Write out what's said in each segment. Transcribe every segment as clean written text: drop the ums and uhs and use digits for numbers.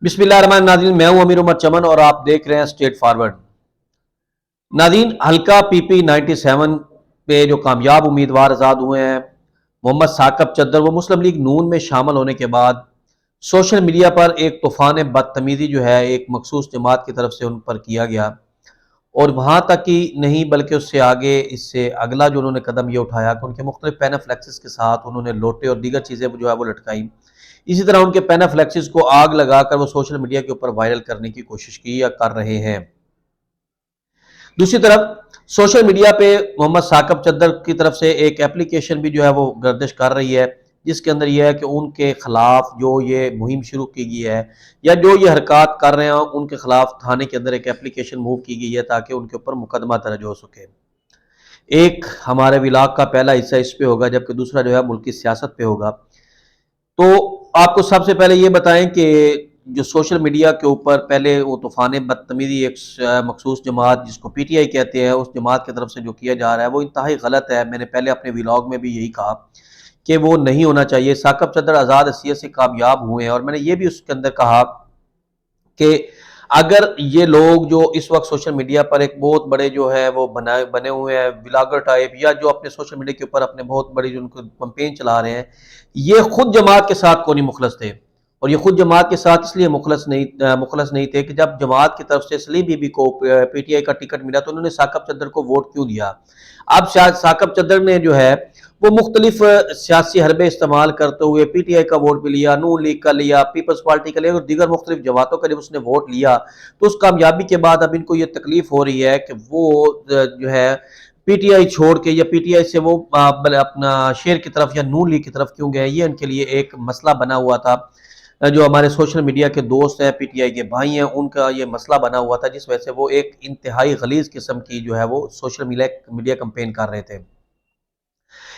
बिस्मिल्लाहिर्रहमानिर्रहीम। नाज़रीन, मैं हूं अमीर उमर चमन और आप देख रहे हैं स्ट्रेट फॉरवर्ड। नाज़रीन, हल्का पीपी 97 पे जो कामयाब उम्मीदवार आज़ाद हुए हैं मोहम्मद साकब चद्दर, वो मुस्लिम लीग नून में शामिल होने के बाद सोशल मीडिया पर एक तूफ़ान बदतमीज़ी जो है एक मखसूस जमात की तरफ से उन पर किया गया, और वहाँ तक ही नहीं बल्कि उससे आगे इससे अगला जो उन्होंने कदम ये उठाया कि उनके मुख्तलिफ पेनाफ्लेक्सिस के साथ उन्होंने लोटे और दीगर चीज़ें जो है वो लटकाई। इसी तरह उनके पेनाफ्लेक्सिस को आग लगाकर वो सोशल मीडिया के ऊपर वायरल करने की कोशिश की या कर रहे हैं। दूसरी तरफ सोशल मीडिया पे मोहम्मद साकब चद्दर की तरफ से एक एप्लीकेशन भी जो है वो गर्दिश कर रही है, जिसके अंदर यह है कि उनके खिलाफ जो ये मुहिम शुरू की गई है या जो ये हरकत कर रहे हैं उनके खिलाफ थाने के अंदर एक एप्लीकेशन मूव की गई है ताकि उनके ऊपर मुकदमा दर्ज हो सके। एक हमारे विलाग का पहला हिस्सा इस पे होगा, जबकि दूसरा जो है मुल्क की सियासत पे होगा। तो आपको सबसे पहले ये बताएं कि जो सोशल मीडिया के ऊपर पहले वो तूफ़ान बदतमीज़ी एक मखसूस जमात जिसको पीटीआई कहते हैं उस जमात की तरफ से जो किया जा रहा है वो इंतहाई गलत है। मैंने पहले अपने व्लॉग में भी यही कहा कि वो नहीं होना चाहिए। साकब चद्दर आज़ाद हैसियत से कामयाब हुए हैं, और मैंने ये भी उसके अंदर कहा कि अगर ये लोग जो इस वक्त सोशल मीडिया पर एक बहुत बड़े जो है वो बने हुए हैं ब्लॉगर टाइप, या जो अपने सोशल मीडिया के ऊपर अपने बहुत बड़ी जो उनको कैंपेन चला रहे हैं, ये खुद जमात के साथ कौन मुखलस थे। और ये खुद जमात के साथ इसलिए मुखलस नहीं थे कि जब जमात की तरफ से सलीम बीबी को पीटीआई का टिकट मिला तो उन्होंने साकब चद्दर को वोट क्यों दिया। अब शायद साकब चद्दर ने जो है वो मुख्तलिफ सियासी हरबे इस्तेमाल करते हुए पीटीआई का वोट भी लिया, नून लीग का लिया, पीपल्स पार्टी का लिया और दीगर मुख्तलिफ जमातों का जब उसने वोट लिया तो उस कामयाबी के बाद अब इनको ये तकलीफ हो रही है कि वो जो है पीटीआई छोड़ के या पीटीआई से वो अपना शेर की तरफ या नून लीग की तरफ क्यों गए। ये उनके लिए एक मसला बना हुआ था। जो हमारे सोशल मीडिया के दोस्त हैं, पीटीआई के भाई हैं, उनका ये मसला बना हुआ था जिस वजह से वो एक इंतहाई गलीज किस्म की जो है वो सोशल मीडिया कैंपेन कर रहे थे।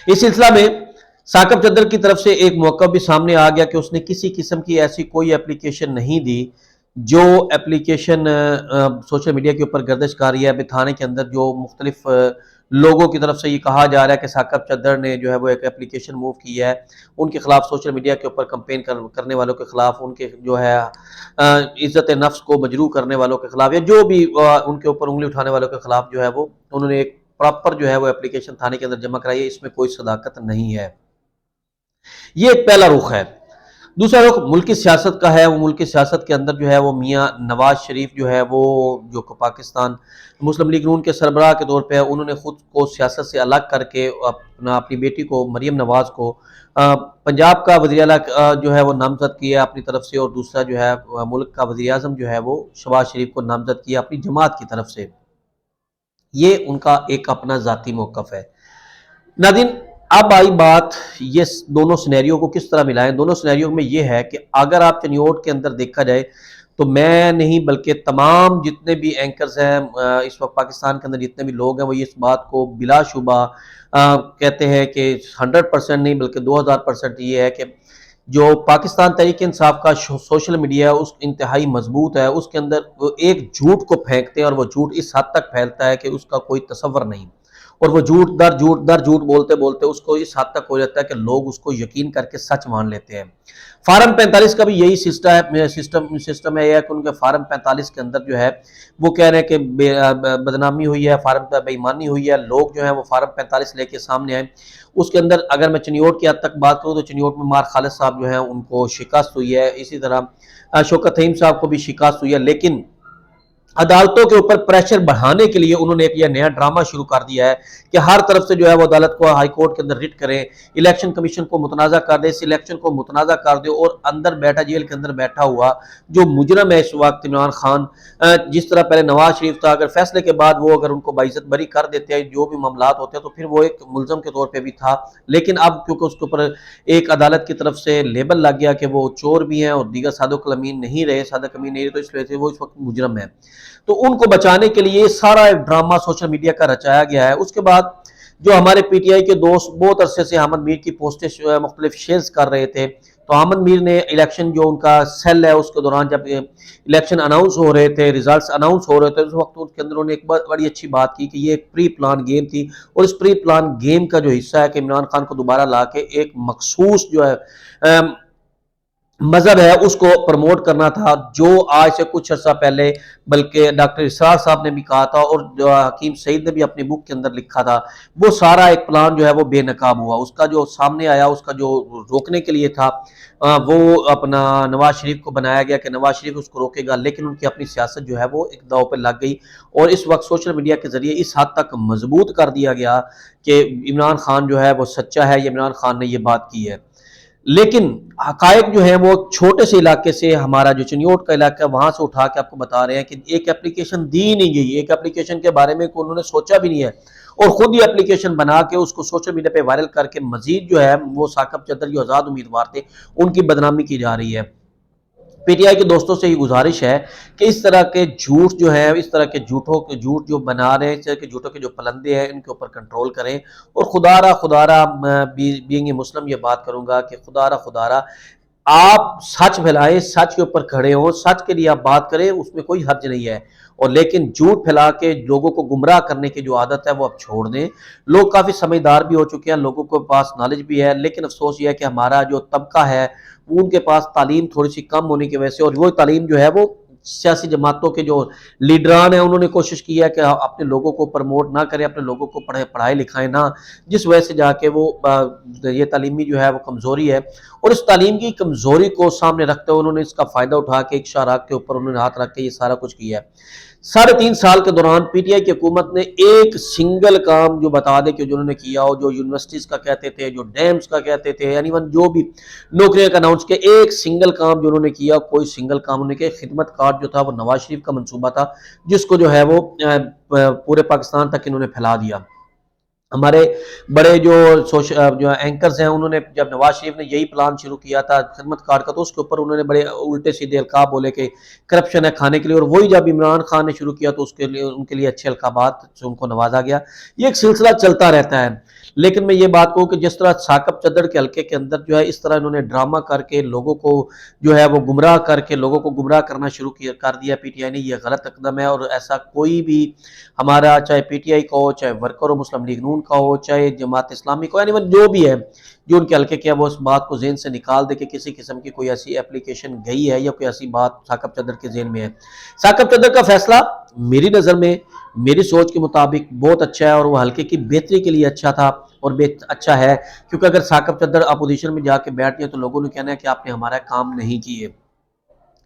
इस सिलसिला में साकब चद्दर की तरफ से एक मौका भी सामने आ गया कि उसने किसी किस्म की ऐसी कोई एप्लीकेशन नहीं दी जो एप्लीकेशन सोशल मीडिया के ऊपर गर्दिश कर रही है। अभी थाने के अंदर जो मुख्तलिफ लोगों की तरफ से ये कहा जा रहा है कि साकब चद्दर ने जो है वो एक एप्लीकेशन मूव की है उनके खिलाफ, सोशल मीडिया के ऊपर कंपेन करने वालों के खिलाफ, उनके जो है इज्जत नफ्स को मजरू करने वालों के खिलाफ या जो भी उनके ऊपर उंगली उठाने वालों के खिलाफ जो है वो उन्होंने एक प्रॉपर जो है वो एप्लीकेशन थाने के अंदर जमा कराई है। इसमें कोई सदाकत नहीं है। ये एक पहला रुख है। दूसरा रुख मुल्क की सियासत का है। वो मुल्क की सियासत के अंदर जो है वो मियाँ नवाज शरीफ जो है वो जो पाकिस्तान मुस्लिम लीग नून के सरबराह के तौर पे उन्होंने खुद को सियासत से अलग करके अपनी बेटी को मरियम नवाज को पंजाब का वज़ीर-ए-आला जो है वो नामजद किया अपनी तरफ से, और दूसरा जो है मुल्क का वज़ीर-ए-आज़म जो है वो शहबाज शरीफ को नामजद किया अपनी जमात की तरफ से। ये उनका एक अपना ज़ाती मौक़िफ़ है। नाज़रीन, अब आई बात ये दोनों सिनेरियो को किस तरह मिलाएं। दोनों सिनेरियो में ये है कि अगर आप चनियोट के अंदर देखा जाए तो मैं नहीं बल्कि तमाम जितने भी एंकर्स हैं इस वक्त पाकिस्तान के अंदर जितने भी लोग हैं वो इस बात को बिलाशुबा कहते हैं कि 100% नहीं बल्कि 2000% ये है कि जो पाकिस्तान तहरीक इंसाफ का सोशल मीडिया उस इंतहाई मजबूत है। उसके अंदर वो एक झूठ को फेंकते हैं और वो झूठ इस हद तक फैलता है कि उसका कोई तसव्वुर नहीं, और वो झूठ दर झूठ बोलते बोलते उसको इस हद तक हो जाता है कि लोग उसको यकीन करके सच मान लेते हैं। फार्म 45 का भी यही सिस्टम है कि उनके फार्म 45 के अंदर जो है वो कह रहे हैं कि बदनामी हुई है, फार्म पर बेईमानी हुई है। लोग जो है वो फार्म 45 लेके सामने आए। उसके अंदर अगर मैं चनियोट की हद तक बात करूँ तो चनियोट में मार खालिद साहब जो है उनको शिकस्त हुई है, इसी तरह शौकत फहीम साहब को भी शिकस्त हुई है। लेकिन अदालतों के ऊपर प्रेशर बढ़ाने के लिए उन्होंने एक यह नया ड्रामा शुरू कर दिया है कि हर तरफ से जो है वो अदालत को हाई कोर्ट के अंदर रिट करें, इलेक्शन कमीशन को मुतनाज़ा कर दे, सिलेक्शन को मुतनाज़ा कर दे, और अंदर बैठा जेल के अंदर बैठा हुआ जो मुजरम है इस वक्त इमरान खान, जिस तरह पहले नवाज शरीफ था, अगर फैसले के बाद वो अगर उनको बाइज्जत बरी कर देते हैं जो भी मामलात होते हैं तो फिर वो एक मुलजम के तौर पर भी था। लेकिन अब क्योंकि उसके ऊपर एक अदालत की तरफ से लेबल लग गया कि वो चोर भी हैं और दीगर सादक अमीन नहीं रहे, तो इस वजह से वो इस वक्त मुजरम है। तो उनको बचाने के लिए सारा ड्रामा सोशल मीडिया का रचाया गया है। उसके बाद जो हमारे पीटीआई के दोस्त बहुत अरसे से अहमद मीर की पोस्टें मुख्तलिफ शेयर्स कर रहे थे, तो अहमद मीर ने इलेक्शन जो उनका सेल है उसके दौरान जब इलेक्शन अनाउंस हो रहे थे, रिजल्ट्स अनाउंस हो रहे थे, उस वक्त उसके अंदर उन्होंने एक बड़ी अच्छी बात की कि ये एक प्री प्लान गेम थी, और इस प्री प्लान गेम का जो हिस्सा है कि इमरान खान को दोबारा ला के एक मखसूस जो है मजहब है उसको प्रमोट करना था, जो आज से कुछ अर्सा पहले बल्कि डॉक्टर इसरार साहब ने भी कहा था और जो हकीम सईद ने भी अपनी बुक के अंदर लिखा था, वो सारा एक प्लान जो है वो बेनकाब हुआ। उसका जो सामने आया, उसका जो रोकने के लिए था, वो अपना नवाज शरीफ को बनाया गया कि नवाज शरीफ उसको रोकेगा, लेकिन उनकी अपनी सियासत जो है वो एक दांव पे लग गई और इस वक्त सोशल मीडिया के जरिए इस हद तक मजबूत कर दिया गया कि इमरान खान जो है वो सच्चा है, ये इमरान खान ने ये बात की है। लेकिन हकायक जो है वो छोटे से इलाके से, हमारा जो चिन्योट का इलाका है वहां से उठा के आपको बता रहे हैं कि एक एप्लीकेशन दी नहीं गई, एक एप्लीकेशन के बारे में उन्होंने सोचा भी नहीं है और खुद ही एप्लीकेशन बना के उसको सोशल मीडिया पे वायरल करके मजीद जो है वो साकब चद्दर जो आज़ाद उम्मीदवार थे उनकी बदनामी की जा रही है। पीटीआई के दोस्तों से ये गुजारिश है कि इस तरह के झूठ जो है, इस तरह के झूठ जो बना रहे हैं, इस तरह के झूठों के जो पलंदे हैं, इनके ऊपर कंट्रोल करें। और खुदारा बीइंग ए मुस्लिम ये बात करूंगा कि खुदारा आप सच फैलाएं, सच के ऊपर खड़े हो, सच के लिए आप बात करें, उसमें कोई हर्ज नहीं है। और लेकिन झूठ फैला के लोगों को गुमराह करने की जो आदत है वो अब छोड़ दें। लोग काफ़ी समझदार भी हो चुके हैं, लोगों के पास नॉलेज भी है, लेकिन अफसोस ये है कि हमारा जो तबका है उनके पास तालीम थोड़ी सी कम होने की वजह से, और वो तालीम जो है वो सियासी जमातों के जो लीडरान हैं उन्होंने कोशिश की है कि अपने लोगों को प्रमोट ना करें, अपने लोगों को पढ़ाई लिखाएं ना, जिस वजह से जाके वो ये तालीमी जो है वो कमज़ोरी है। और इस तालीम की कमज़ोरी को सामने रखते हुए उन्होंने इसका फ़ायदा उठा के एक शाहराग के ऊपर उन्होंने हाथ रख के ये सारा कुछ किया है। 3.5 साल के दौरान पीटीआई की हुकूमत ने एक सिंगल काम जो बता दे कि जो उन्होंने किया हो, जो यूनिवर्सिटीज़ का कहते थे, जो डैम्स का कहते थे, यानी जो भी नौकरियां का अनाउंस किया, एक सिंगल काम जो उन्होंने किया, कोई सिंगल काम उन्होंने किया। खिदमत कार्ड जो था वो नवाज शरीफ का मंसूबा था, जिसको जो है वो पूरे पाकिस्तान तक इन्होंने फैला दिया। हमारे बड़े जो एंकर्स हैं उन्होंने, जब नवाज शरीफ ने यही प्लान शुरू किया था खिदमत कार्ड का, तो उसके ऊपर उन्होंने बड़े उल्टे सीधे अलकाब बोले कि करप्शन है खाने के लिए, और वही जब इमरान खान ने शुरू किया तो उसके लिए उनके लिए अच्छे अलकाबात से उनको नवाजा गया। ये एक सिलसिला चलता रहता है। लेकिन मैं ये बात कहूँ कि जिस तरह साकब चद्दड़ के हल्के के अंदर जो है इस तरह इन्होंने ड्रामा करके लोगों को जो है वो गुमराह करके लोगों को गुमराह करना शुरू कर दिया पीटीआई ने, ये गलत कदम है। और ऐसा कोई भी हमारा, चाहे पीटीआई का हो, चाहे वर्कर हो मुस्लिम लीग नून का हो, चाहे जमात इस्लामी का, यानी जो भी है जो उनके हल्के किया, वो इस बात को जेहन से निकाल दे कि किसी किस्म की कोई ऐसी एप्लीकेशन गई है या कोई ऐसी बात साकब चद्दड़ के जेहन में है। साकब चद्दड़ का फैसला मेरी नज़र में, मेरी सोच के मुताबिक बहुत अच्छा है और वो हल्के की बेहतरी के लिए अच्छा था और अच्छा है, क्योंकि अगर साकब चद्दड़ अपोजिशन में जाके बैठ गए तो लोगों ने कहना है कि आपने हमारा काम नहीं किए।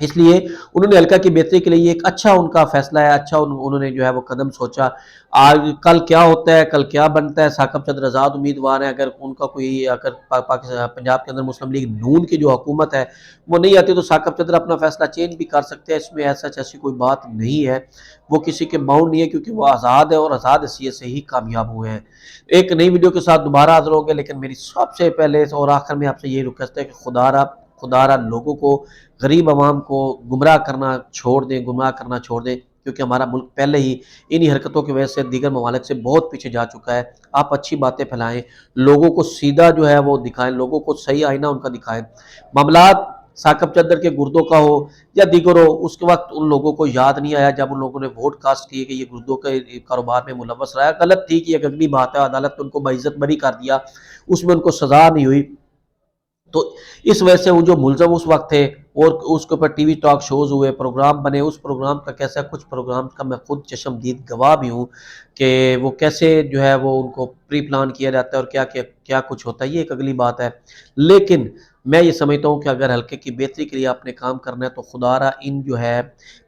इसलिए उन्होंने हल्का की बेहतरी के लिए एक अच्छा उनका फैसला है, अच्छा उन्होंने जो है वो कदम सोचा। आज कल क्या होता है, कल क्या बनता है, साकब चद्दड़ आज़ाद उम्मीदवार है, अगर उनका कोई अगर पाकिस्तान पंजाब के अंदर मुस्लिम लीग नून की जो हुकूमत है वो नहीं आती तो साकब चद्दड़ अपना फैसला चेंज भी कर सकते हैं। इसमें ऐसी कोई बात नहीं है, वो किसी के बाउंड नहीं है, क्योंकि वो आज़ाद है और आज़ाद हैसियत से ही कामयाब हुए हैं। एक नई वीडियो के साथ दोबारा हाजिर होंगे, लेकिन मेरी सबसे पहले और आखिर में आपसे यही रिक्वेस्ट है कि खुदारा लोगों को, गरीब आवाम को गुमराह करना छोड़ दें, गुमराह करना छोड़ दें, क्योंकि हमारा मुल्क पहले ही इन्हीं हरकतों की वजह से दीगर ममालिक से बहुत पीछे जा चुका है। आप अच्छी बातें फैलाएं, लोगों को सीधा जो है वो दिखाएं, लोगों को सही आईना उनका दिखाएं। मामलात साकब चद्दड़ के गुर्दों का हो या दीगर हो, उसके वक्त उन लोगों को याद नहीं आया जब उन लोगों ने वोट कास्ट किए कि ये गुर्दों के कारोबार में मुलव्वस रहा है। गलत थी कि एक अगली बात है, अदालत ने उनको बाइज्जत बरी कर दिया, उसमें उनको सजा नहीं हुई। तो इस वजह से वो जो मुलजम उस वक्त थे और उसके ऊपर टीवी टॉक शोज हुए, प्रोग्राम बने, उस प्रोग्राम का कैसा, कुछ प्रोग्राम का मैं खुद चश्मदीद गवाह भी हूँ कि वो कैसे जो है वो उनको प्री प्लान किया जाता है और क्या क्या क्या कुछ होता है, ये एक अगली बात है। लेकिन मैं ये समझता हूँ कि अगर हल्के की बेहतरी के लिए आपने काम करना है तो खुदारा इन जो है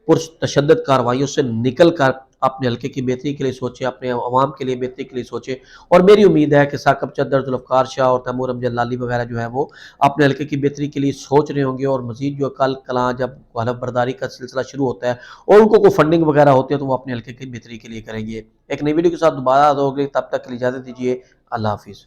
पुरतशद्दद कार्रवाइयों से निकल कर अपने हल्के की बेहतरी के लिए सोचे, अपने अवाम के लिए बेहतरी के लिए सोचे। और मेरी उम्मीद है कि साकब चद्दड़, जुल्फ़िकार शाह और तैमूर अमजद लाली वगैरह जो है वो अपने हल्के की बेहतरी के लिए सोच रहे होंगे, और मजीद जो कल कलां जब हलफ बर्दारी का सिलसिला शुरू होता है और उनको कोई फंडिंग वगैरह होती है तो वो अपने हल्के की बेहतरी के लिए करेंगे। एक नई वीडियो के साथ दोबारा होंगे, तब तक के लिए इजाज़त दीजिए। अल्लाह हाफिज़।